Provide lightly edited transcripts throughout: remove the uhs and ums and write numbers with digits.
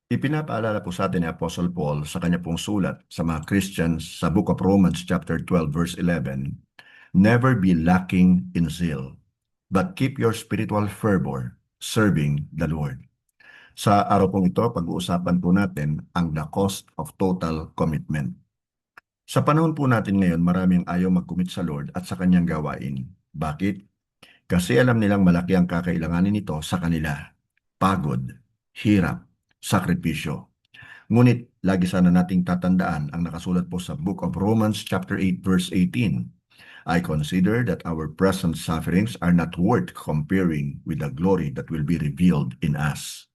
Ipinapaalala po sa atin ni Apostle Paul sa kanya pong sulat sa mga Christians sa Book of Romans chapter 12 verse 11, "Never be lacking in zeal, but keep your spiritual fervor serving the Lord." Sa araw pong ito, pag-uusapan po natin ang the cost of total commitment. Sa panahon po natin ngayon, maraming ayaw mag-commit sa Lord at sa kanyang gawain. Bakit? Kasi alam nilang malaki ang kakailanganin nito sa kanila. Pagod, hirap, sakripisyo. Ngunit lagi sana nating tatandaan ang nakasulat po sa Book of Romans chapter 8 verse 18. "I consider that our present sufferings are not worth comparing with the glory that will be revealed in us."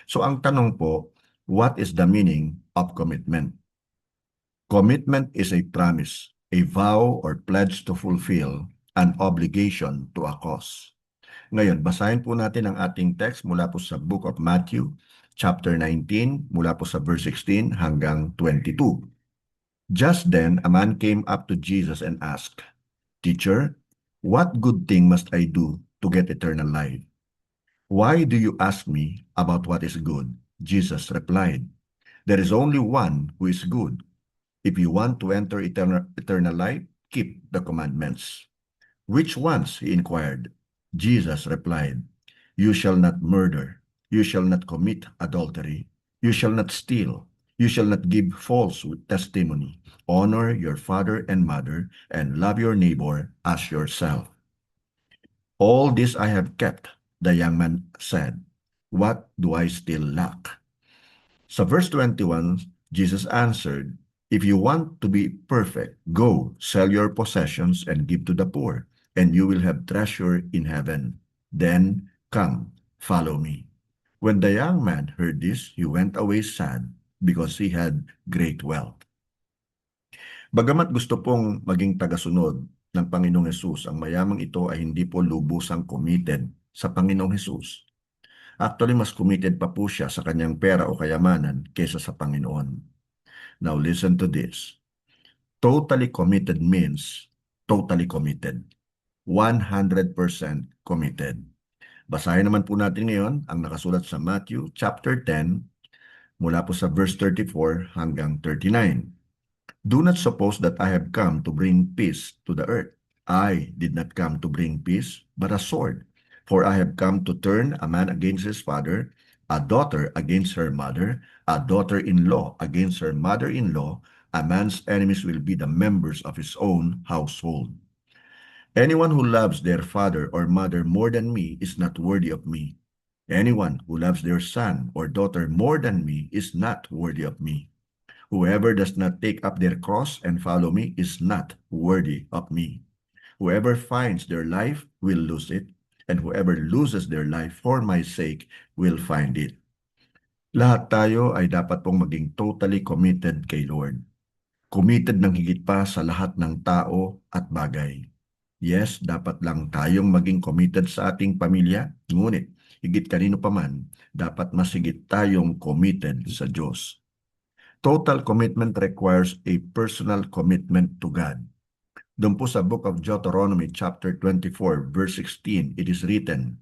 So ang tanong po, what is the meaning of commitment? Commitment is a promise, a vow or pledge to fulfill an obligation to a cause. Ngayon, basahin po natin ang ating text mula po sa Book of Matthew, chapter 19, mula po sa verse 16 hanggang 22. Just then, a man came up to Jesus and asked, "Teacher, what good thing must I do to get eternal life?" "Why do you ask me about what is good?" Jesus replied, "There is only one who is good. If you want to enter eternal life, keep the commandments." "Which ones?" he inquired. Jesus replied, "You shall not murder. You shall not commit adultery. You shall not steal. You shall not give false testimony. Honor your father and mother, and love your neighbor as yourself." "All this I have kept," the young man said. "What do I still lack?" Sa verse 21, Jesus answered, "If you want to be perfect, go, sell your possessions and give to the poor, and you will have treasure in heaven. Then come, follow me." When the young man heard this, he went away sad because he had great wealth. Bagamat gusto pong maging tagasunod ng Panginoong Hesus, ang mayamang ito ay hindi po lubusang committed sa Panginoong Hesus. Actually, mas committed pa po siya sa kanyang pera o kayamanan kaysa sa Panginoon. Now listen to this. Totally committed means totally committed. 100% committed. Basahin naman po natin ngayon ang nakasulat sa Matthew chapter 10 mula po sa verse 34 hanggang 39. "Do not suppose that I have come to bring peace to the earth. I did not come to bring peace, but a sword. For I have come to turn a man against his father, a daughter against her mother, a daughter-in-law against her mother-in-law. A man's enemies will be the members of his own household. Anyone who loves their father or mother more than me is not worthy of me. Anyone who loves their son or daughter more than me is not worthy of me. Whoever does not take up their cross and follow me is not worthy of me. Whoever finds their life will lose it, and whoever loses their life for my sake will find it." Lahat tayo ay dapat pong maging totally committed kay Lord. Committed ng higit pa sa lahat ng tao at bagay. Yes, dapat lang tayong maging committed sa ating pamilya, ngunit higit kanino pa man, dapat mas higit tayong committed sa Diyos. Total commitment requires a personal commitment to God. Doon po sa Book of Deuteronomy chapter 24 verse 16, it is written,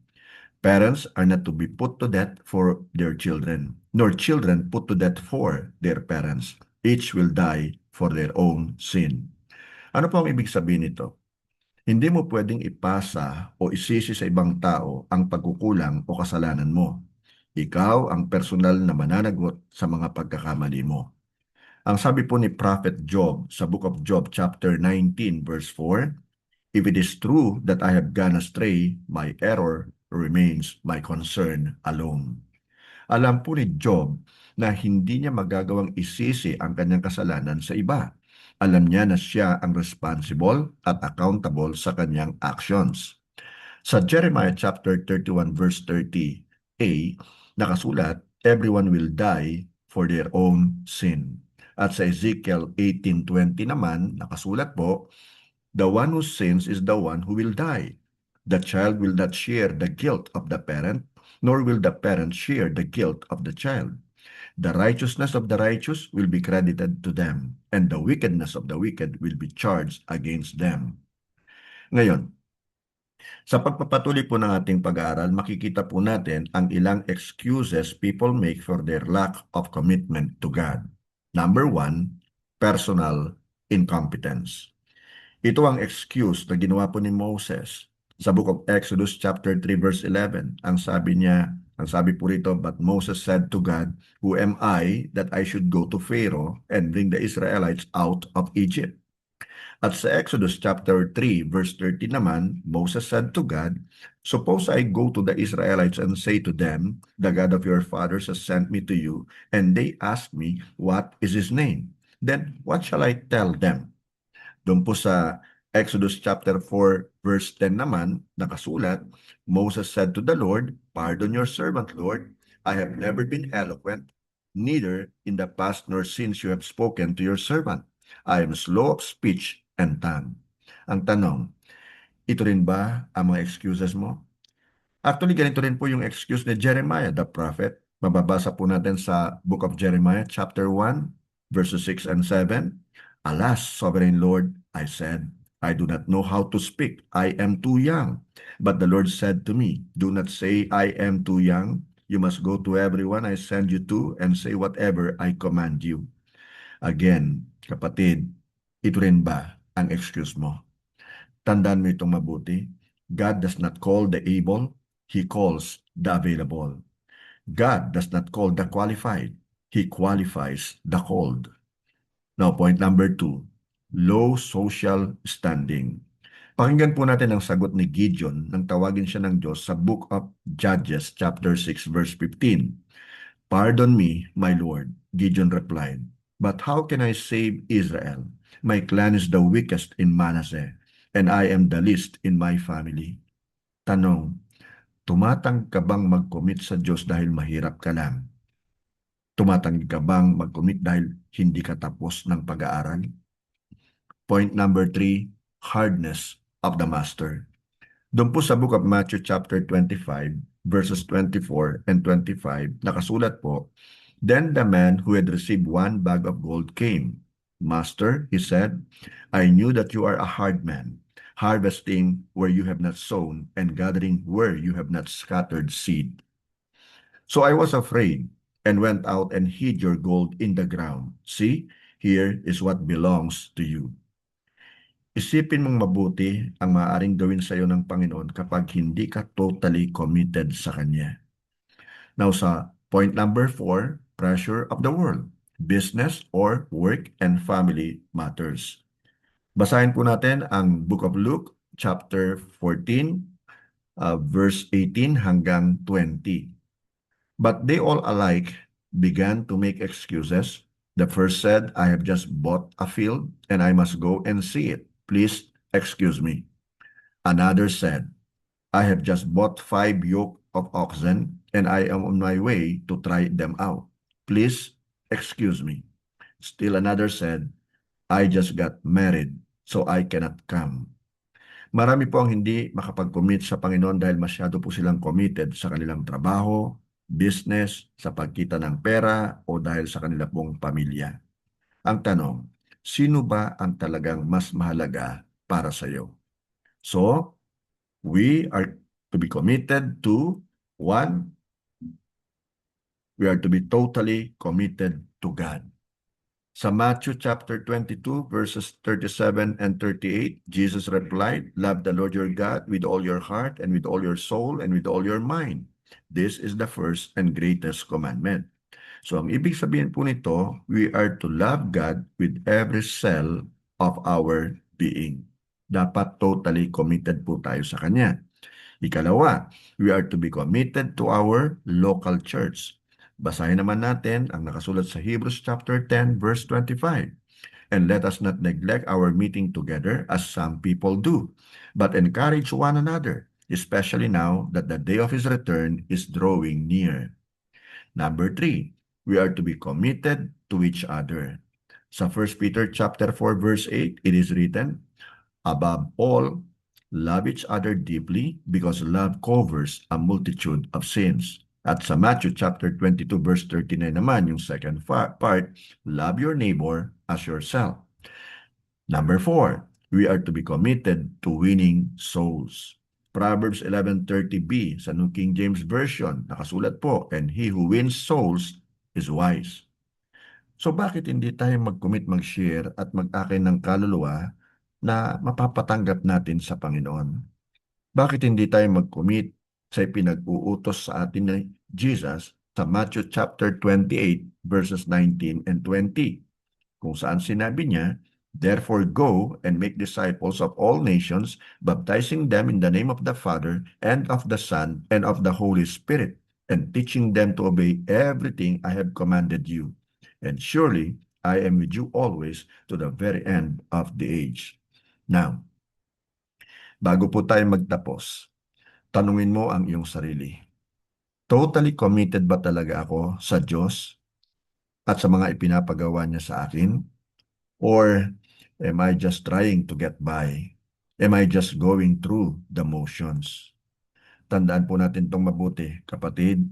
"Parents are not to be put to death for their children, nor children put to death for their parents. Each will die for their own sin." Ano po ang ibig sabihin nito? Hindi mo pwedeng ipasa o isisi sa ibang tao ang pagkukulang o kasalanan mo. Ikaw ang personal na mananagot sa mga pagkakamali mo. Ang sabi po ni Prophet Job sa Book of Job chapter 19 verse 4, "If it is true that I have gone astray, my error remains my concern alone." Alam po ni Job na hindi niya magagawang isisi ang kanyang kasalanan sa iba. Alam niya na siya ang responsible at accountable sa kanyang actions. Sa Jeremiah chapter 31 verse 30a, nakasulat, "Everyone will die for their own sin." At sa Ezekiel 18:20 naman, nakasulat po, "The one who sins is the one who will die. The child will not share the guilt of the parent, nor will the parent share the guilt of the child. The righteousness of the righteous will be credited to them, and the wickedness of the wicked will be charged against them." Ngayon, Sa pagpapatuloy po ng ating pag-aaral, makikita po natin ang ilang excuses people make for their lack of commitment to God. Number one, personal incompetence. Ito ang excuse na ginawa po ni Moses sa Book of Exodus chapter 3 verse 11. Ang sabi po rito, but Moses said to God, who am I that I should go to Pharaoh and bring the Israelites out of Egypt? At sa Exodus chapter 3 verse 30 naman, Moses said to God, suppose I go to the Israelites and say to them, the God of your fathers has sent me to you, and they ask me, what is his name? Then what shall I tell them? Doon po sa Exodus chapter 4 verse 10 naman, nakasulat, Moses said to the Lord, pardon your servant, Lord. I have never been eloquent, neither in the past nor since you have spoken to your servant. I am slow of speech and tongue. Ang tanong, ito rin ba ang mga excuses mo? Actually, ganito rin po yung excuse ni Jeremiah, the prophet. Mababasa po natin sa Book of Jeremiah, chapter 1, verses 6 and 7. Alas, sovereign Lord, I said, I do not know how to speak. I am too young. But the Lord said to me, do not say, I am too young. You must go to everyone I send you to and say whatever I command you. Again, kapatid, ito rin ba ang excuse mo? Tandaan mo itong mabuti. God does not call the able, He calls the available. God does not call the qualified, He qualifies the called. Now, point number 2, low social standing. Pakinggan po natin ang sagot ni Gideon nang tawagin siya ng Diyos sa Book of Judges, chapter 6, verse 15. Pardon me, my Lord, Gideon replied, but how can I save Israel? My clan is the weakest in Manasseh, and I am the least in my family. Tanong, tumatang ka bang mag-commit sa Diyos dahil mahirap ka lang? Tumatang ka bang mag-commit dahil hindi ka tapos ng pag-aaral? Point number 3, hardness of the master. Doon po sa Book of Matthew chapter 25, verses 24 and 25, nakasulat po, then the man who had received 1 bag of gold came. Master, he said, I knew that you are a hard man, harvesting where you have not sown and gathering where you have not scattered seed. So I was afraid and went out and hid your gold in the ground. See, here is what belongs to you. Isipin mong mabuti ang maaaring gawin sa iyo ng Panginoon kapag hindi ka totally committed sa Kanya. Now sa point number 4, pressure of the world, business or work and family matters. Basahin po natin ang Book of Luke, chapter 14, verse 18 hanggang 20. But they all alike began to make excuses. The first said, I have just bought a field and I must go and see it. Please excuse me. Another said, I have just bought 5 yoke of oxen and I am on my way to try them out. Please excuse me. Still another said, I just got married so I cannot come. Marami po ang hindi makapag-commit sa Panginoon dahil masyado po silang committed sa kanilang trabaho, business, sa pagkita ng pera o dahil sa kanila pong pamilya. Ang tanong, sino ba ang talagang mas mahalaga para sa iyo? So, we are to be committed to one, we are to be totally committed to God. Sa Matthew chapter 22 verses 37 and 38, Jesus replied, love the Lord your God with all your heart and with all your soul and with all your mind. This is the first and greatest commandment. So ang ibig sabihin po nito, we are to love God with every cell of our being. Dapat totally committed po tayo sa Kanya. Ikalawa, we are to be committed to our local church. Basahin naman natin ang nakasulat sa Hebrews chapter 10 verse 25. And let us not neglect our meeting together as some people do, but encourage one another, especially now that the day of His return is drawing near. Number 3, we are to be committed to each other. Sa 1 Peter chapter 4 verse 8, it is written, above all, love each other deeply because love covers a multitude of sins. At sa Matthew chapter 22 verse 39 naman, yung second part, love your neighbor as yourself. Number 4, we are to be committed to winning souls. Proverbs 11:30b sa New King James Version, nakasulat po, and he who wins souls is wise. So bakit hindi tayo mag-commit, mag-share at mag-akin ng kaluluwa na mapapatanggap natin sa Panginoon? Bakit hindi tayo mag-commit sa pinag-uutos sa atin ni Jesus sa Matthew chapter 28 verses 19 and 20, kung saan sinabi niya, "Therefore go and make disciples of all nations, baptizing them in the name of the Father and of the Son and of the Holy Spirit, and teaching them to obey everything I have commanded you. And surely I am with you always to the very end of the age." Now, bago po tayo magtapos, tanungin mo ang iyong sarili. Totally committed ba talaga ako sa Diyos at sa mga ipinapagawa niya sa akin? Or am I just trying to get by? Am I just going through the motions? Tandaan po natin itong mabuti, kapatid.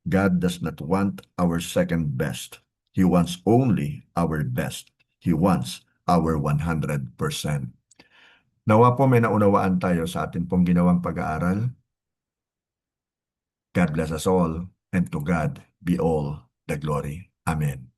God does not want our second best. He wants only our best. He wants our 100%. Nawa po may naunawaan tayo sa atin pong ginawang pag-aaral. God bless us all, and to God be all the glory. Amen.